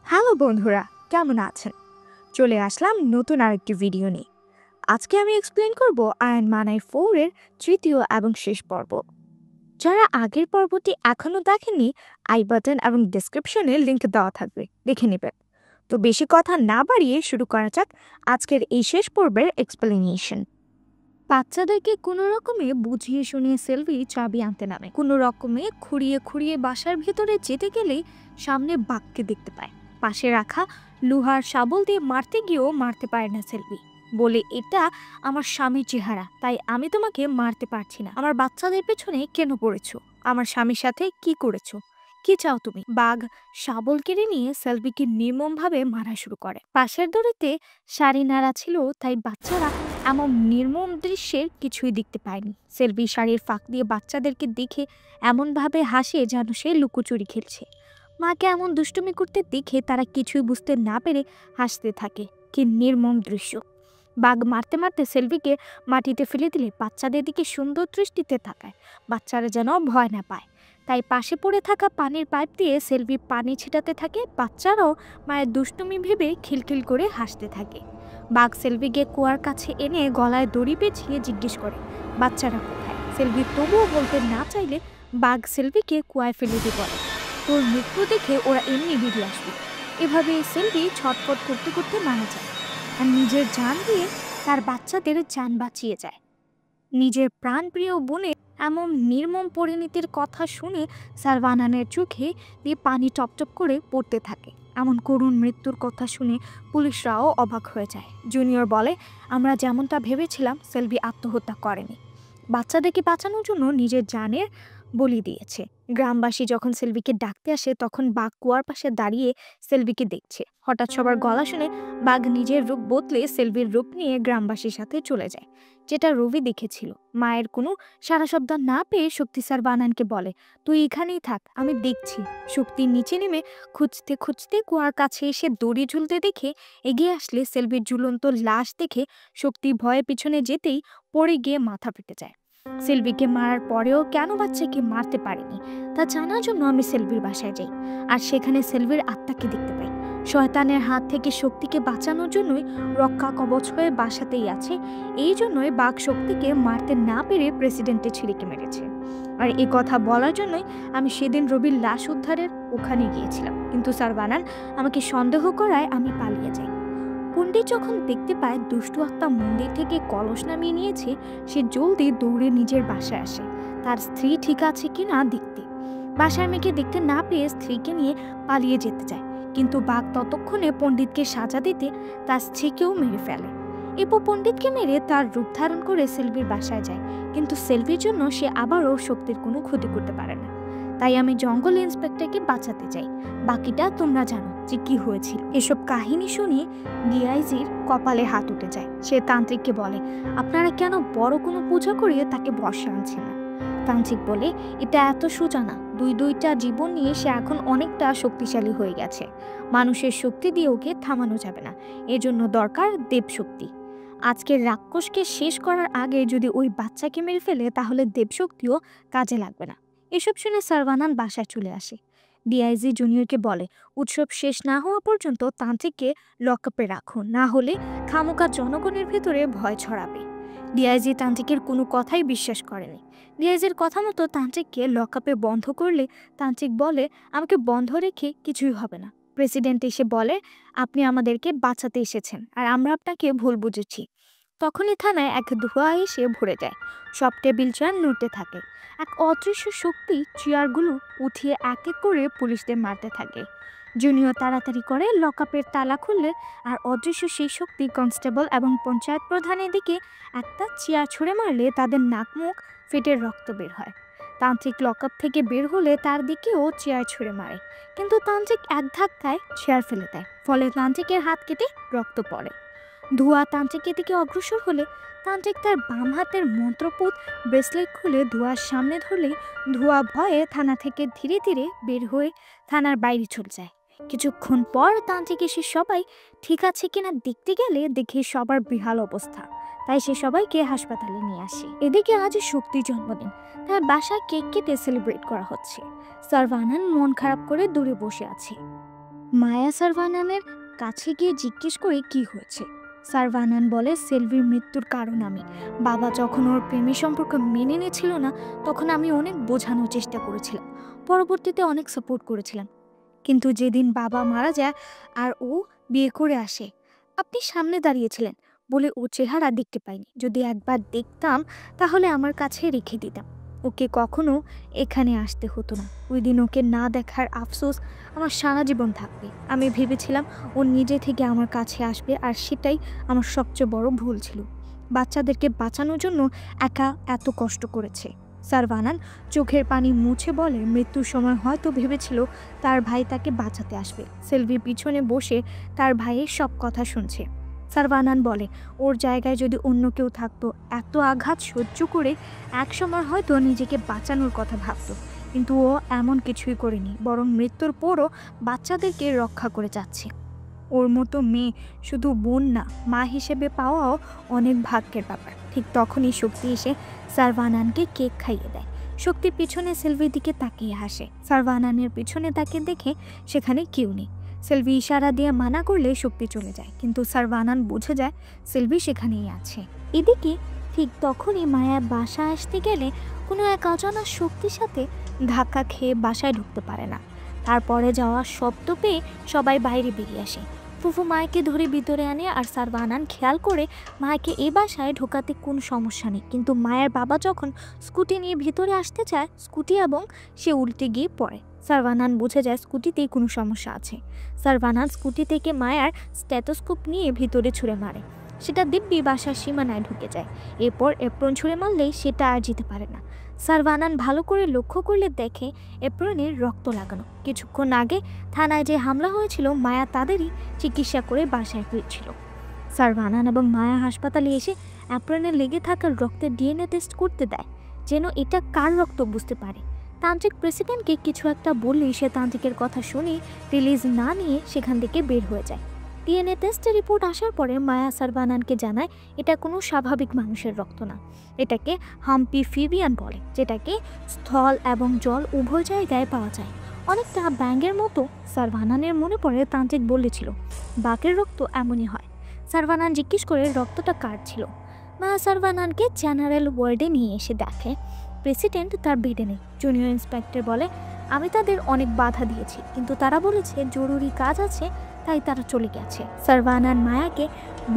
Hello বন্ধুরা, কেমন আছেন? চলে আসলাম নতুন আরেকটি ভিডিও নিয়ে। আজকে আমি এক্সপ্লেন করব আয়ন মানাই 4 এর তৃতীয় এবং শেষ পর্ব। যারা আগের পর্বটি এখনো দেখেননি, আই বাটন এবং ডেসক্রিপশনে লিংক দেওয়া থাকবে, দেখে নেবেন। তো বেশি কথা না বাড়িয়ে শুরু করা যাক আজকের এই শেষ পর্বের এক্সপ্লেনেশন। বাচ্চাদেরকে কোনো রকমে বুঝিয়ে শুনিয়ে সেলভি চাবি আনতে নামে। কোনো রকমে খুঁড়িয়ে খুঁড়িয়ে বাসার ভেতরে যেতে গেলেই সামনে বাঘকে দেখতে পায়। পাশে রাখা লোহার শাবল দিয়ে মারতে গিয়েও মারতে পারে না সেলভি, বলে এটা আমার স্বামীর চেহারা, তাই আমি তোমাকে মারতে পারছি না। আমার বাচ্চাদের পেছনে কেন পড়েছো? আমার স্বামীর সাথে কি করেছো? কি চাও তুমি? বাঘ শাবল কেড়ে নিয়ে সেলভিকে নির্মমভাবে মারা শুরু করে। পাশের দড়িতে শাড়ি নাড়া ছিল, তাই বাচ্চারা এমন নির্মম দৃশ্যের কিছুই দেখতে পায়নি। সেলভি শাড়ির ফাঁক দিয়ে বাচ্চাদেরকে দেখে এমনভাবে হাসে যেন সে লুকোচুরি খেলছে। মাকে এমন দুষ্টুমি করতে দেখে তারা কিছুই বুঝতে না পেরে হাসতে থাকে। কি নির্মম দৃশ্য! বাঘ মারতে মারতে সেলভিকে মাটিতে ফেলে দিলে বাচ্চাদের দিকে সুন্দর দৃষ্টিতে তাকায়, বাচ্চারা যেন ভয় না পায়। তাই পাশে পড়ে থাকা পানির পাইপ দিয়ে সেলভি পানি ছিটাতে থাকে। বাচ্চারাও মায়ের দুষ্টুমি ভেবে খিলখিল করে হাসতে থাকে। বাঘ সেলভিকে কুয়ার কাছে এনে গলায় দড়ি পেঁচিয়ে জিজ্ঞেস করে, বাচ্চারা কোথায়? সেলভি তবুও বলতে না চাইলে বাঘ সেলভিকে কুয়ায় ফেলে দিয়ে বলে, তোর মৃত্যু দেখে ওরা এমনি বেরিয়ে আসবে। এভাবে সেলভি ছটফট করতে করতে মারা যায়, আর নিজের জান দিয়ে তার বাচ্চাদের জান বাঁচিয়ে যায়। নিজের প্রাণপ্রিয় বোনের এমন নির্মম পরিণতির কথা শুনে সারভানানের চোখে দিয়ে পানি টপটপ করে পড়তে থাকে। এমন করুণ মৃত্যুর কথা শুনে পুলিশরাও অবাক হয়ে যায়। জুনিয়র বলে, আমরা যেমনটা ভেবেছিলাম সেলভি আত্মহত্যা করেনি, বাচ্চাদেরকে বাঁচানোর জন্য নিজের জানের বলি দিয়েছে। গ্রামবাসী যখন সেলভিকে ডাকতে আসে তখন বাঘ কুয়ার পাশে দাঁড়িয়ে সেলভিকে দেখছে। হঠাৎ সবার গলা শুনে বাঘ নিজের রূপ বদলে সেলভির রূপ নিয়ে গ্রামবাসীর সাথে চলে যায়, যেটা রবি দেখেছিল। মায়ের কোনো সারা শব্দ না পেয়ে শক্তি স্যার বানানকে বলে, তুই এখানেই থাক, আমি দেখছি। শক্তির নিচে নেমে খুঁজতে খুঁজতে কুয়ার কাছে এসে দড়ি ঝুলতে দেখে এগিয়ে আসলে সেলভির ঝুলন্ত লাশ দেখে শক্তি ভয়ে পিছনে যেতেই পড়ে গিয়ে মাথা ফেটে যায়। সেলভিকে মারার পরেও কেন বাচ্চাকে মারতে পারেনি তা জানার জন্য আমি সেলভির বাসায় যাই, আর সেখানে সেলভির আত্মাকে দেখতে পাই। শয়তানের হাত থেকে শক্তিকে বাঁচানোর জন্যই রক্ষা কবচ হয়ে বাসাতেই আছে। এই জন্যই বাঘ শক্তিকে মারতে না পেরে প্রেসিডেন্টের ছেলেকে মেরেছে। আর এই কথা বলার জন্যই আমি সেদিন রবির লাশ উদ্ধারের ওখানে গিয়েছিলাম, কিন্তু স্যার বানান আমাকে সন্দেহ করায় আমি পালিয়ে যাই। পণ্ডিত যখন দেখতে পায় দুষ্টু আত্মা মন্দির থেকে কলস নামিয়ে নিয়েছে, সে জলদি দৌড়ে নিজের বাসায় আসে তার স্ত্রী ঠিক আছে কিনা দেখতে। বাসার মেয়েকে দেখতে না পেয়ে স্ত্রীকে নিয়ে পালিয়ে যেতে চায়, কিন্তু বাঘ ততক্ষণে পণ্ডিতকে সাজা দিতে তার স্ত্রীকেও মেরে ফেলে। এরপর পণ্ডিতকে মেরে তার রূপ ধারণ করে সেলভির বাসায় যায়, কিন্তু সেলভির জন্য সে আবারও শক্তির কোনো ক্ষতি করতে পারে না। তাই আমি জঙ্গল ইন্সপেক্টরকে বাঁচাতে চাই। বাকিটা তোমরা জানো যে কি হয়েছিল। এসব কাহিনী শুনিয়ে ডিআইজির কপালে হাত উঠে যায়। সে তান্ত্রিককে বলে, আপনারা কেন বড় কোনো পূজা করিয়ে তাকে বর্ষে আনছেন না? তান্ত্রিক বলে, এটা এত সোজা না। দুইটা জীবন নিয়ে সে এখন অনেকটা শক্তিশালী হয়ে গেছে। মানুষের শক্তি দিয়ে ওকে থামানো যাবে না, এজন্য দরকার দেবশক্তি। আজকের রাক্ষসকে শেষ করার আগে যদি ওই বাচ্চাকে মেরে ফেলে তাহলে দেবশক্তিও কাজে লাগবে না। এসব শুনে সারভানান বাসায় চলে আসে। ডিআইজি জুনিয়রকে বলে, উৎসব শেষ না হওয়া পর্যন্ত তান্ত্রিককে লকআপে রাখো, না হলে খামোকা জনগণের ভেতরে ভয় ছড়াবে। ডিআইজি তান্ত্রিকের কোনো কথাই বিশ্বাস করেনি। ডিআইজির কথা মতো তান্ত্রিককে লকআপে বন্ধ করলে তান্ত্রিক বলে, আমাকে বন্ধ রেখে কিছুই হবে না। প্রেসিডেন্ট এসে বলে, আপনি আমাদেরকে বাঁচাতে এসেছেন আর আমরা আপনাকে ভুল বুঝেছি। তখনই থানায় এক ধোঁয়া এসে ভরে যায়। সব টেবিল চেয়ার নড়তে থাকে। এক অদৃশ্য শক্তি চেয়ারগুলো উঠিয়ে এক এক করে পুলিশদের মারতে থাকে। জুনিয়র তাড়াতাড়ি করে লকআপের তালা খুললে আর অদৃশ্য সেই শক্তি কনস্টেবল এবং পঞ্চায়েত প্রধানের দিকে একটা চেয়ার ছুঁড়ে মারলে তাদের নাক মুখ ফেটে রক্ত বের হয়। তান্ত্রিক লকআপ থেকে বের হলে তার দিকেও চেয়ার ছুঁড়ে মারে, কিন্তু তান্ত্রিক এক ধাক্কায় চেয়ার ফেলে দেয়, ফলে তান্ত্রিকের হাত কেটে রক্ত পড়ে। ধোঁয়া তান্ত্রিকের দিকে অগ্রসর হলে তান্ত্রিক তার বাম হাতের মন্ত্রপুত ব্রেসলেট খুলে ধোঁয়ার সামনে ধরলেই ধোঁয়া ভয়ে থানা থেকে ধীরে ধীরে বের হয়ে থানার বাইরে চলে যায়। কিছুক্ষণ পর তান্ত্রিক এসে সবাই ঠিক আছে কিনা দেখতে গেলে দেখে সবার বিহাল অবস্থা, তাই সে সবাইকে হাসপাতালে নিয়ে আসে। এদিকে আজ শক্তির জন্মদিন, তার বাসায় কেক কেটে সেলিব্রেট করা হচ্ছে। সারভানান মন খারাপ করে দূরে বসে আছে। মায়া সারভানানের কাছে গিয়ে জিজ্ঞেস করে কি হয়েছে। সারভানান বলে, সেলভির মৃত্যুর কারণ আমি। বাবা যখন ওর প্রেমের সম্পর্ক মেনে নিয়েছিল না, তখন আমি অনেক বোঝানোর চেষ্টা করেছিলাম, পরবর্তীতে অনেক সাপোর্ট করেছিলাম। কিন্তু যেদিন বাবা মারা যায় আর ও বিয়ে করে আসে, আপনি সামনে দাঁড়িয়েছিলেন বলে ও চেহারা দেখতে পাইনি। যদি একবার দেখতাম তাহলে আমার কাছে রেখে দিতাম। ওকে কখনো এখানে আসতে হতো না। ওই দিন ওকে না দেখার আফসোস আমার সারা জীবন থাকবে। আমি ভেবেছিলাম ও নিজে থেকে আমার কাছে আসবে, আর সেটাই আমার সবচেয়ে বড় ভুল ছিল। বাচ্চাদেরকে বাঁচানোর জন্য একা এত কষ্ট করেছে। সারভানান চোখের পানি মুছে বলে, মৃত্যুর সময় হয়তো ভেবেছিল তার ভাই তাকে বাঁচাতে আসবে। সেলভি পিছনে বসে তার ভাইয়ের সব কথা শুনছে। সারভানান বলে, ওর জায়গায় যদি অন্য কেউ থাকতো, এত আঘাত সহ্য করে একসময় হয়তো নিজেকে বাঁচানোর কথা ভাবতো। কিন্তু ও এমন কিছুই করেনি, বরং মৃত্যুর পরও বাচ্চাদেরকে রক্ষা করে যাচ্ছে। ওর মতো মেয়ে শুধু বোন না, মা হিসেবে পাওয়াও অনেক ভাগ্যের ব্যাপার। ঠিক তখনই শক্তি এসে সারভানানকে কেক খাইয়ে দেয়। শক্তির পিছনে সেলভির দিকে তাকিয়ে হাসে। সারভানানের পিছনে তাকে দেখে সেখানে কেউ নেই। সেলভি ইশারা দিয়ে মানা করলে শক্তি চলে যায়, কিন্তু সারভানান বুঝে যায় সেলভি সেখানেই আছে। এদিকে ঠিক তখনই মায়া বাসা আসতে গেলে কোনো এক অজানা শক্তির সাথে ধাক্কা খেয়ে বাসায় ঢুকতে পারে না। তারপরে যাওয়া শব্দ পেয়ে সবাই বাইরে বেরিয়ে আসে। ফুফু মায়াকে ধরে ভিতরে আনে, আর সারভানান খেয়াল করে মায়াকে এ বাসায় ঢোকাতে কোনো সমস্যা নেই। কিন্তু মায়ের বাবা যখন স্কুটি নিয়ে ভিতরে আসতে চায়, স্কুটি এবং সে উল্টে গিয়ে পড়ে। সারভানান বুঝে যায় স্কুটিতেই কোনো সমস্যা আছে। সারভানান স্কুটি থেকে মায়ার স্টেথোস্কোপ নিয়ে ভিতরে ছুঁড়ে মারে। সেটা দিব্যি বাসার সীমানায় ঢুকে যায়। এরপর এপ্রন ছুঁড়ে মারলেই সেটা আর যেতে পারে না। সারভানান ভালো করে লক্ষ্য করলে দেখে এপ্রনের রক্ত লাগানো। কিছুক্ষণ আগে থানায় যে হামলা হয়েছিল, মায়া তাদেরই চিকিৎসা করে বাসায় ফিরছিল। সারভানান এবং মায়া হাসপাতালে এসে এপ্রনে লেগে থাকা রক্তের ডিএনএ টেস্ট করতে দেয়, যেন এটা কার রক্ত বুঝতে পারে। তান্ত্রিক প্রেসিডেন্টকে কিছু একটা বললেই সে তান্ত্রিকের কথা শুনে রিলিজ না নিয়ে সেখান থেকে বের হয়ে যায়। ডিএনএ টেস্টের রিপোর্ট আসার পরে মায়া সারভানানকে জানায় এটা কোনো স্বাভাবিক মানুষের রক্ত না, এটাকে হাম্পিফিবিয়ান বলে, যেটাকে স্থল এবং জল উভয় জায়গায় পাওয়া যায়। অনেকটা ব্যাঙের মতো। সারভানানের মনে পড়ে তান্ত্রিক বলেছিল বাঘের রক্ত এমনই হয়। সারভানান জিজ্ঞেস করে রক্তটা কার ছিল। মায়া সারভানানকে জেনারেল ওয়ার্ডে নিয়ে এসে দেখে প্রেসিডেন্ট তার বেডে নেই। জুনিয়র ইন্সপেক্টর বলে, আমি তাদের অনেক বাধা দিয়েছি, কিন্তু তারা বলেছে জরুরি কাজ আছে, তাই তারা চলে গেছে। সারভানান মায়াকে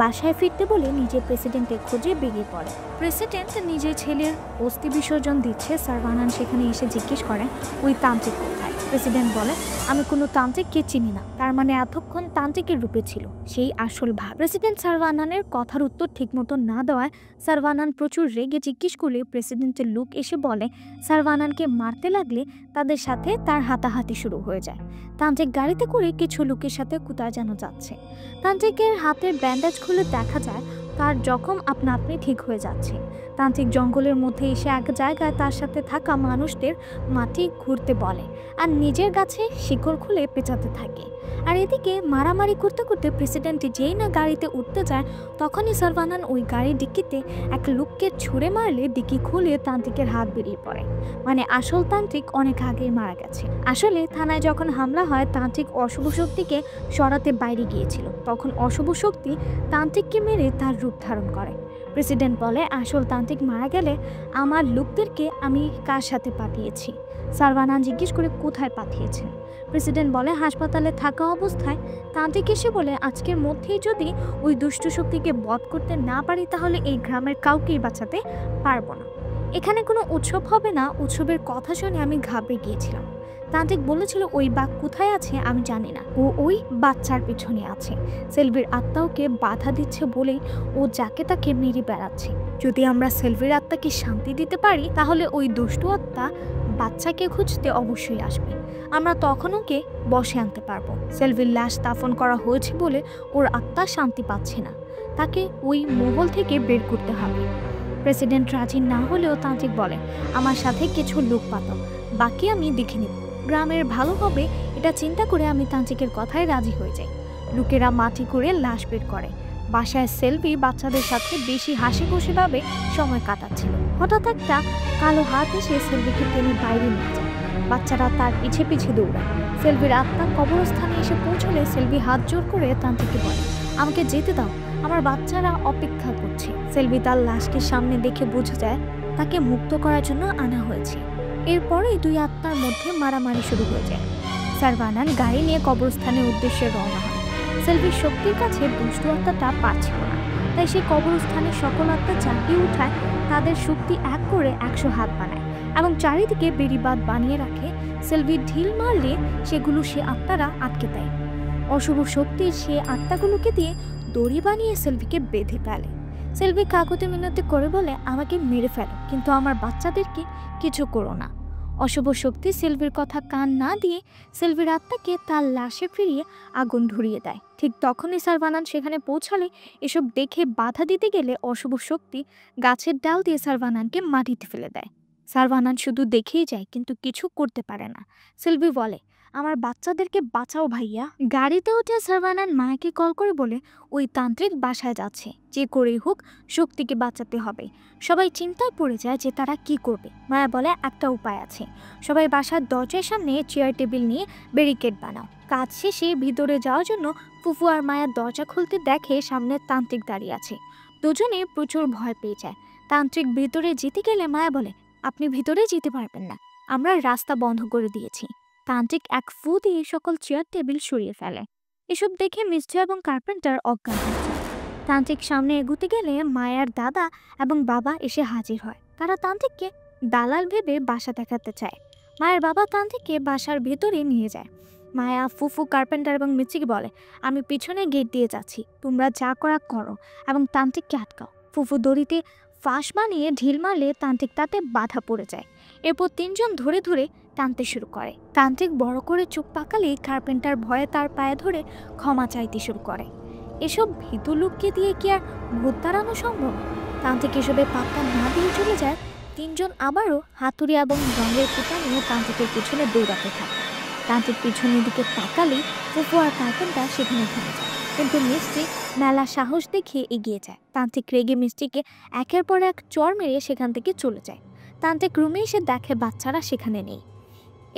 বাসায় ফিরতে বলে নিজে প্রেসিডেন্টের খোঁজে বেরিয়ে পড়ে। প্রেসিডেন্ট নিজের ছেলের অস্থি বিসর্জন দিচ্ছে। সারভানান সেখানে এসে জিজ্ঞেস করে ওই তান্ত্রিক কোথায়। প্রেসিডেন্ট বলে, আমি কোনো তান্ত্রিককে চিনি না। তার মানে এতক্ষণ তান্ত্রিকের রূপে ছিল সেই আসল ভাব। প্রেসিডেন্ট সারভানানের কথার উত্তর ঠিকমতো না দেওয়ায় সারভানান প্রচুর রেগে জিজ্ঞেস করলে প্রেসিডেন্টের লোক এসে বলে সারভানানকে মারতে লাগলে তাদের সাথে তার হাতাহাতি শুরু হয়ে যায়। তান্ত্রিক গাড়িতে করে কিছু লোকের সাথে কোথায় যেন যাচ্ছে। তান্ত্রিকের হাতের ব্যান্ডেজ খুলে দেখা যায় তার জখম আপনা আপনি ঠিক হয়ে যাচ্ছে। তান্ত্রিক জঙ্গলের মধ্যে এসে এক জায়গায় তার সাথে থাকা মানুষদের মাটি ঘুরতে বলে আর নিজের গাছে শিকড় খুলে পেঁচাতে থাকে। আর এদিকে মারামারি করতে করতে প্রেসিডেন্ট যেই না গাড়িতে উঠতে যায়, তখনই সারভানান ওই গাড়ির ডিক্কিতে এক লোককে ছুঁড়ে মারলে ডিক্কি খুলে তান্ত্রিকের হাত বেরিয়ে পড়ে। মানে আসল তান্ত্রিক অনেক আগেই মারা গেছে। আসলে থানায় যখন হামলা হয়, তান্ত্রিক অশুভ শক্তিকে সরাতে বাইরে গিয়েছিল। তখন অশুভ শক্তি তান্ত্রিককে মেরে তার রূপ ধারণ করে। প্রেসিডেন্ট বলে, আসল তান্ত্রিক মারা গেলে আমার লোকদেরকে আমি কার সাথে পাঠিয়েছি। সারভানান জিজ্ঞেস করে কোথায় পাঠিয়েছেন। প্রেসিডেন্ট বলে, হাসপাতালে থাকা অবস্থায়। তান্ত্রিক এসে বলে, আজকের মধ্যেই যদি ওই দুষ্ট শক্তিকে বধ করতে না পারি, তাহলে এই গ্রামের কাউকেই বাঁচাতে পারবো না। এখানে কোনো উৎসব হবে না। উৎসবের কথা শুনে আমি ঘাবড়ে গিয়েছিলাম। তান্ত্রিক বলেছিল ওই বাঘ কোথায় আছে আমি জানি না, ও ওই বাচ্চার পিছনে আছে। সেলভির আত্মাকে বাধা দিচ্ছে বলেই ও যাকে তাকে মেরে বেড়াচ্ছে। যদি আমরা সেলভির আত্মাকে শান্তি দিতে পারি, তাহলে ওই দুষ্টু আত্মা বাচ্চাকে খুঁজতে অবশ্যই আসবে। আমরা তখন ওকে বসে আনতে পারবো। সেলভির লাশ দাফন করা হয়েছে বলে ওর আত্মা শান্তি পাচ্ছে না, তাকে ওই মহল থেকে বের করতে হবে। প্রেসিডেন্ট রাজি না হলেও তান্ত্রিক বলে, আমার সাথে কিছু লোক পাঠাও, বাকি আমি দেখে নেব। গ্রামের ভালো হবে এটা চিন্তা করে আমি তান্ত্রিকের কথায় রাজি হয়ে যাই। লোকেরা মাটি করে লাশ বের করে। বাসায় সেলভি বাচ্চাদের সাথে বেশি হাসি খুশিভাবে সময় কাটাচ্ছিল। হঠাৎ একটা কালো হাত এসে সেলভিকে টেনে বাইরে নিয়ে যায়। বাচ্চারা তার পিছে পিছে দৌড়ায়। সেলভির আত্মা কবরস্থানে এসে পৌঁছলে সেলভি হাত জোর করে তান্ত্রিককে বলে, আমাকে যেতে দাও, আমার বাচ্চারা অপেক্ষা করছে। সেলভি তার লাশকে সামনে দেখে বুঝে যায় তাকে মুক্ত করার জন্য আনা হয়েছে। এরপরেই দুই আত্মার মধ্যে মারামারি শুরু হয়ে যায়। সারভানান গাড়ি নিয়ে কবরস্থানের উদ্দেশ্যে রওনা হয়। সেলভির শক্তির কাছে দুষ্টু আত্মাটা পারছিল না, তাই সে কবরস্থানের সকল আত্মা চাপিয়ে উঠায়, তাদের শক্তি এক করে 100 হাত বানায় এবং চারিদিকে বেড়িবাঁধ বানিয়ে রাখে। সেলভি ঢিল মারলে সেগুলো সে আত্মারা আটকে দেয়। অশুভ শক্তির সে আত্মাগুলোকে দিয়ে দড়ি বানিয়ে সেলভিকে বেঁধে ফেলে। সেলভি কাকুতি মিনতি করে বলে, আমাকে মেরে ফেলো, কিন্তু আমার বাচ্চাদেরকে কিছু করো না। অশুভ শক্তি সেলভির কথা কান না দিয়ে সেলভির আত্মাকে তার লাশে ফিরিয়ে আগুন ধরিয়ে দেয়। ঠিক তখনই সারভানান সেখানে পৌঁছালে এসব দেখে বাধা দিতে গেলে অশুভ শক্তি গাছের ডাল দিয়ে সারভানানকে মাটিতে ফেলে দেয়। সারভানান শুধু দেখেই যায়, কিন্তু কিছু করতে পারে না। সেলভি বলে, আমার বাচ্চাদেরকে বাঁচাও ভাইয়া। গাড়িতে উঠে সারভানান মায়াকে কল করে বলে, ওই তান্ত্রিক বাসায় যাচ্ছে, যে করেই হোক শক্তিকে বাঁচাতে হবে। সবাই চিন্তায় পড়ে যায় যে তারা কি করবে। মায়া বলে, একটা উপায় আছে, সবাই বাসার দরজার সামনে চেয়ার টেবিল নিয়ে ব্যারিকেড বানাও। কাজ শেষে ভিতরে যাওয়ার জন্য ফুফু আর মায়া দরজা খুলতে দেখে সামনে তান্ত্রিক দাঁড়িয়ে আছে। দুজনে প্রচুর ভয় পেয়ে যায়। তান্ত্রিক ভিতরে যেতে গেলে মায়া বলে, আপনি ভিতরে যেতে পারবেন না, আমরা রাস্তা বন্ধ করে দিয়েছি। তান্ত্রিক এক ফু দিয়ে সকল চেয়ার টেবিল সরিয়ে ফেলে। এসব দেখে মিস্টার এবং কার্পেন্টার অজ্ঞান হয়ে যায়। তান্ত্রিক সামনে এগুতে গেলে মায়ার দাদা এবং বাবা এসে হাজির হয়। তারা তান্ত্রিককে দালাল ভেবে বাসা দেখাতে চায়। মায়ের বাবা তান্ত্রিককে বাসার ভেতরে নিয়ে যায়। মায়া, ফুফু, কার্পেন্টার এবং মিচিকে বলে, আমি পিছনে গেট দিয়ে যাচ্ছি, তোমরা যা করা করো এবং তান্ত্রিককে আটকাও। ফুফু দড়িতে ফাঁস বানিয়ে ঢিল মারলে তান্ত্রিক তাতে বাধা পড়ে যায়। এরপর তিনজন ধরে ধরে টানতে শুরু করে। তান্ত্রিক বড় করে চোখ পাকালেই কার্পেন্টার ভয়ে তার পায়ে ধরে ক্ষমা চাইতে শুরু করে। এসব ভীতু লোককে দিয়ে কি আর ভূত তাড়ানো সম্ভব? তান্ত্রিক এসবে পাত্তা না দিয়ে চলে যায়। তিনজন আবারও হাতুড়ি এবং রঙের কুটা নিয়ে তান্ত্রিকের পিছনে দৌড়াতে থাকে। তান্ত্রিক পিছনের দিকে তাকালেই ফুফু আর কার্পেন্টার সেখানে থেমে যায়, কিন্তু মিষ্টি মেলা সাহস দেখিয়ে এগিয়ে যায়। তান্ত্রিক রেগে মিষ্টিকে একের পর এক চড় মেরে সেখান থেকে চলে যায়। তান্ত্রিক রুমে এসে দেখে বাচ্চারা সেখানে নেই।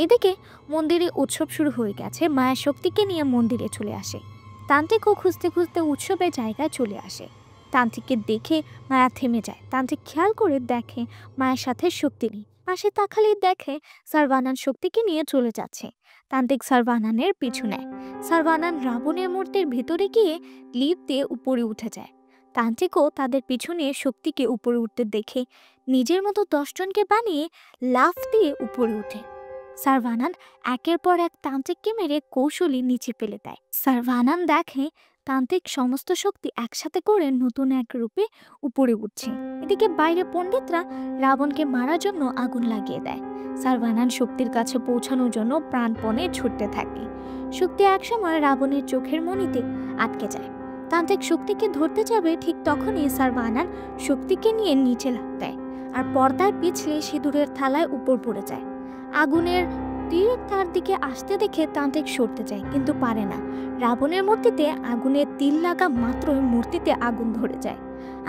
এদিকে মন্দিরে উৎসব শুরু হয়ে গেছে। মায়ের শক্তিকে নিয়ে মন্দিরে চলে আসে। তান্ত্রিকও খুঁজতে খুঁজতে উৎসবের জায়গায় চলে আসে। তান্ত্রিককে দেখে মায়া থেমে যায়। তান্ত্রিক খেয়াল করে দেখে মায়ের সাথে শক্তি নেই। পাশে তাকালেই দেখে সারভানান শক্তিকে নিয়ে চলে যাচ্ছে। তান্ত্রিক সারভানানের পিছু নেয়। সারভানান রাবণের মূর্তির ভিতরে গিয়ে লিফট দিয়ে উপরে উঠে যায়। তান্ত্রিকও তাদের পিছু নিয়ে শক্তিকে উপরে উঠতে দেখে নিজের মতো 10 জনকে বানিয়ে লাফ দিয়ে উপরে উঠে। সারভানান একের পর এক তান্ত্রিককে মেরে কৌশলী নিচে ফেলে দেয়। সারভানান দেখে তান্ত্রিক সমস্ত শক্তি একসাথে করে নতুন এক রূপে উপরে উঠছে। এদিকে বাইরে পণ্ডিতরা রাবণকে মারার জন্য আগুন লাগিয়ে দেয়। সারভানান শক্তির কাছে পৌঁছানোর জন্য প্রাণপণে ছুটতে থাকে। শক্তি একসময় রাবণের চোখের মণিতে আটকে যায়। তান্ত্রিক শক্তিকে ধরতে যাবে, ঠিক তখনই সারভানান শক্তিকে নিয়ে নিচে লাফ দেয় আর পর্দায় পিছলে সিঁদুরের থালায় উপর পড়ে যায়। আগুনের তীর তার দিকে আসতে দেখে তান্ত্রিক সরতে যায়, কিন্তু পারে না। রাবণের মূর্তিতে আগুনের তিল লাগা মাত্রই মূর্তিতে আগুন ধরে যায়,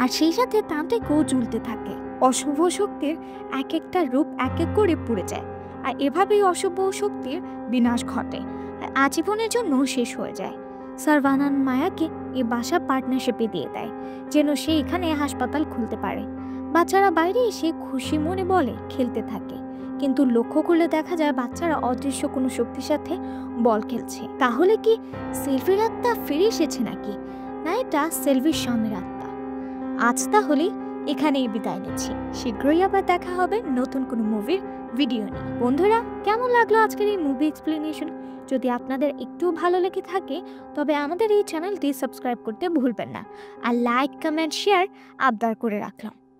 আর সেই সাথে তান্ত্রিকও জ্বলতে থাকে। অশুভ শক্তির এক একটা রূপ এক এক করে পুড়ে যায়, আর এভাবেই অশুভ শক্তির বিনাশ ঘটে, আজীবনের জন্য শেষ হয়ে যায়। সারভানান মায়াকে এই বাসা পার্টনারশিপে দিয়ে দেয়, যেন সে এখানে হাসপাতাল খুলতে পারে। বাচ্চারা বাইরে এসে খুশি মনে বলে খেলতে থাকে, কিন্তু লক্ষ্য করলে দেখা যায় বাচ্চারা অদৃশ্য কোনো শক্তির সাথে বল খেলছে। তাহলে কি সেলভির আত্মা ফিরে এসেছে নাকি, না এটা সেলভির স্বামীর আত্মা? আজ তাহলে এখানেই বিদায় নিচ্ছি। শীঘ্রই আবার দেখা হবে নতুন কোনো মুভির ভিডিও নিয়ে। বন্ধুরা, কেমন লাগলো আজকের এই মুভি এক্সপ্লেনেশন? যদি আপনাদের একটু ভালো লেগে থাকে তবে আমাদের এই চ্যানেলটি সাবস্ক্রাইব করতে ভুলবেন না, আর লাইক, কমেন্ট, শেয়ার আবদার করে রাখলাম।